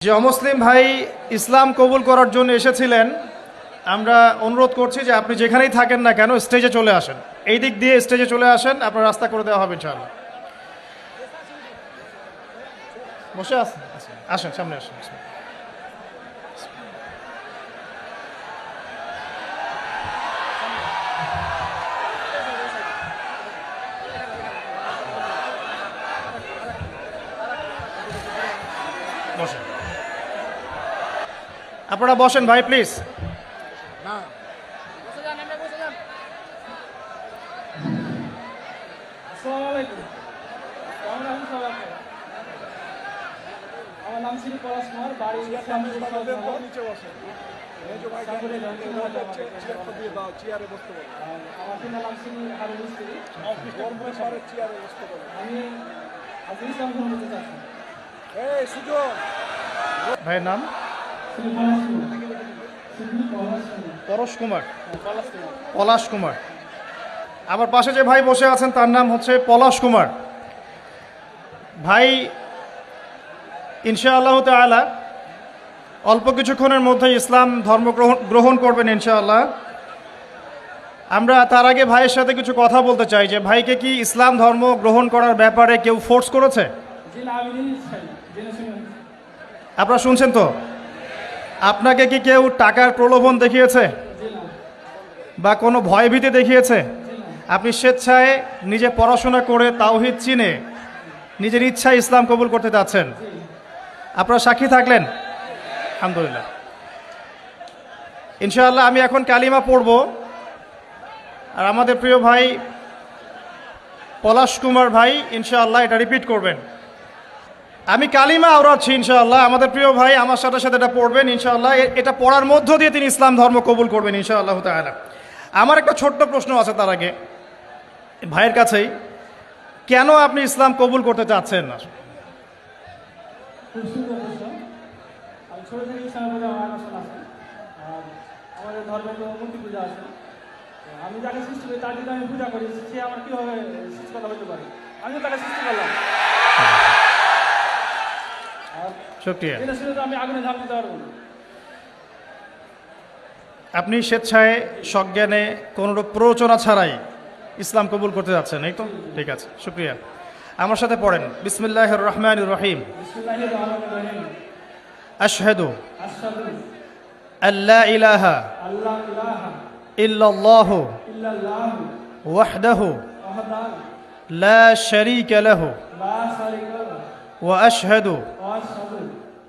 যে অমুসলিম ভাই ইসলাম কবুল করার জন্য এসেছিলেন, আমরা অনুরোধ করছি যে আপনি যেখানেই থাকেন না কেন স্টেজে চলে আসেন। এই দিক দিয়ে স্টেজে চলে আসেন, আপনার রাস্তা করে দেওয়া হবে ইনশাআল্লাহ। বসে আসেন, আসেন সামনে আসেন। বসেন, আপনারা বসেন ভাই প্লিজ। আমার নাম শ্রী পলাশ কুমার, বাড়ি ইসলামপুর সদর। আমার পিতার নাম শ্রী হারুন মিস্ত্রি। আমি আজকে ইসলাম গ্রহণ করতে চাচ্ছি। ভাইয়ের নাম শ্রী পলাশ কুমার। শ্রী পরশ কুমার, পলাশ কুমার। পলাশ কুমার। আমার পাশে যে ভাই বসে আছেন তার নাম হচ্ছে পলাশ কুমার। ভাই ইনশাআল্লাহ তাআলা অল্প কিছুক্ষণের মধ্যে ইসলাম ধর্ম গ্রহণ করবেন ইনশাআল্লাহ। আমরা তার আগে ভাইয়ের সাথে কিছু কথা বলতে চাই যে ভাইকে কি ইসলাম ধর্ম গ্রহণ করার ব্যাপারে কেউ ফোর্স করেছে? জি না, আমি জেনে চাই, জেনে শুনে। আপনারা শুনছেন তো? আপনাকে কি কেউ টাকার প্রলোভন দেখিয়েছে জি না, বা কোনো ভয়ভীতি দেখিয়েছে? জি না। আপনি স্বেচ্ছায় নিজে পড়াশোনা করে তাওহীদ চিনে নিজের ইচ্ছায় ইসলাম কবুল করতে যাচ্ছেন। আপনারা সাক্ষী থাকলেন? আলহামদুলিল্লাহ। ইনশাআল্লাহ আমি এখন কালিমা পড়ব, আর আমাদের প্রিয় ভাই পলাশ কুমার ভাই ইনশাআল্লাহ এটা রিপিট করবেন। আমি কালিমা আওড়াচ্ছি ইনশাআল্লাহ, আমাদের প্রিয় ভাই আমার সাথে সাথে এটা পড়বেন ইনশাআল্লাহ। এটা পড়ার মধ্য দিয়ে তিনি ইসলাম ধর্ম কবুল করবেন ইনশাআল্লাহ তাআলা। আমার একটা ছোট্ট প্রশ্ন আছে তার আগে ভাইয়ের কাছেই, কেন আপনি ইসলাম কবুল করতে চাচ্ছেন না? খুব সুন্দর প্রশ্ন। আমি ছোট থেকে ইসলামের প্রতি আমার আকর্ষণ আছে। আর আমাদের ধর্মে তো মূর্তি পূজা আছে। আমি যাকে সৃষ্টি করি তার যদি আমি পূজা করি, সে আমার কীভাবে সৃষ্টিকর্তা হতে পারে? আমি তো তাকে সৃষ্টি করলাম। আর শুকরিয়া। এটা শুনে তো আমি আগুনে ঝাঁপ দিতে পারবো না। আপনি স্বেচ্ছায় সজ্ঞানে কোনোরূপ প্ররোচনা ছাড়াই ইসলাম কবুল করতে যাচ্ছেন, এই তো? ঠিক আছে, শুক্রিয়া। আমার সাথে পড়েন, বিসমিল্লাহির রহমানির রহিম। বিসমিল্লাহির রহমানির রহিম। আশহাদু আশহাদু আল্লা ইলাহা আল্লা ইলাহা ইল্লাল্লাহু ইল্লাল্লাহু ওয়াহদাহু ওয়াহদাহু লা শারীকা লাহু লা শারীকা লাহু ওয়া আশহাদু ওয়া আশহাদু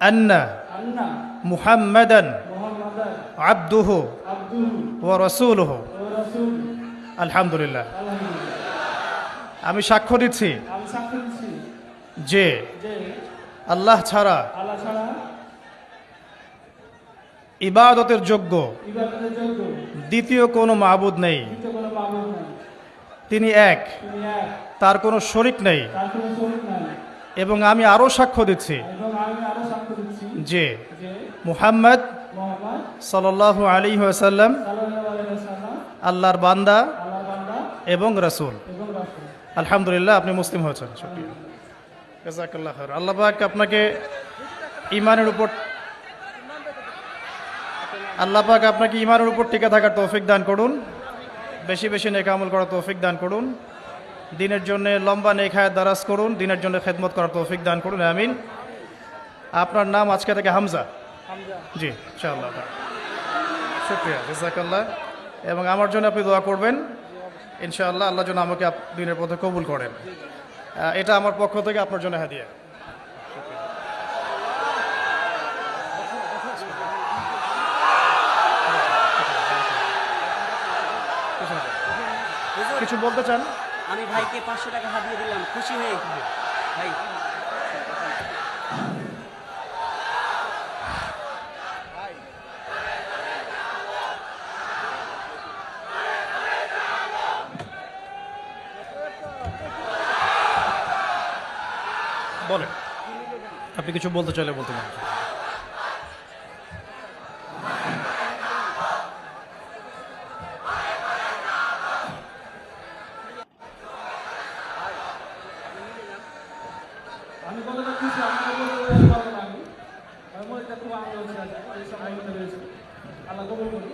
আন্না আন্না মুহাম্মাদান মুহাম্মাদান আবদুহু আবদুহু ওয়া রাসূলুহু। ওয়া রাসূলুহু। আলহামদুলিল্লাহ। আলহামদুলিল্লাহ। আমি সাক্ষ্য দিচ্ছি আমি সাক্ষ্য দিচ্ছি যে যে আল্লাহ ছাড়া আল্লাহ ছাড়া ইবাদতের যোগ্য ইবাদতের যোগ্য দ্বিতীয় কোনো মাবুদ নেই। দ্বিতীয় কোনো মাবুদ নাই। তিনি এক, তিনি এক, তার কোনো শরিক নেই। তার কোনো শরীক নাই। এবং আমি আরও সাক্ষ্য দিচ্ছি এবং আমি আরো সাক্ষ্য দিচ্ছি যে যে মুহাম্মদ মুহাম্মদ সাল্লাল্লাহু আলাইহি ওয়াসাল্লাম সাল্লাল্লাহু আলাইহি ওয়াসাল্লাম আল্লাহর বান্দা আল্লাহর বান্দা এবং রাসূল। এবং রাসূল। আলহামদুলিল্লাহ, আপনি মুসলিম হয়েছেন। শুকরিয়া, জাযাকাল্লাহ খাইর। আল্লাহ পাক আপনাকে ঈমানের উপর টিকে থাকার তৌফিক দান করুন, বেশি বেশি নেক আমল করার তৌফিক দান করুন, দিনের জন্য লম্বা নেক হায়াত দারাজ করুন, দিনের জন্য খেদমত করার তৌফিক দান করুন, আমিন। আপনার নাম আজকে থেকে হামজা? হামজা। জি, ইনশাআল্লাহ। শুকরিয়া, জাযাকাল্লাহ। এবং আমার জন্য আপনি দোয়া করবেন ইনশাআল্লাহ, আল্লাহ যেন আমাকে দিনের পথে কবুল করেন। এটা আমার পক্ষ থেকে আপনার জন্য হাদিয়া। কিছু বলতে চান? আমি ভাইকে 500 টাকা হাতিয়ে দিলাম, খুশি হয়ে ভাই। বলেন, আপনি কিছু বলতে চাইলে বলতে পারেন। আমি বলতে খুশি, আমি বলতে পারবো না। আমি মনটা খুব আনন্দ হচ্ছে আজকে এই সময় হতে পেরেছি আল্লাহ কবুল করুন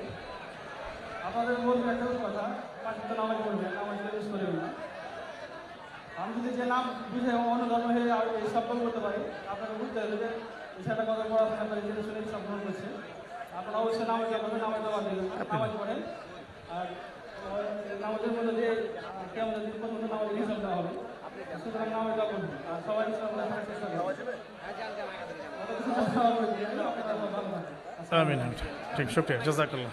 আপনাদের বলবো একটা কথা পাঁচ তো নামাজ পড়বেন নামাজ মিস করবেন না আমি যদি যে নাম বুঝে অন্য ধর্ম হয়ে এই সম্পর্ক করতে পারি আপনাকে বুঝতে হবে যে বিষয়টা কথা পড়াশোনা করে জেনে শুনে সম্পর্ক করছে আপনারা অবশ্যই নামাজ করবেন নামাজ দেওয়া দেবেন নামাজ পড়েন আর নামাজের মধ্যে দিয়ে কেমন পর্যন্ত নামাজ হিসাব দেওয়া হবে সুতরাং নামাজ দেওয়া করবেন আর সবাই ইসলাম দেখার চেষ্টা করবেন আমিন ঠিক শুক্রিয়া জাজাকাল্লাহ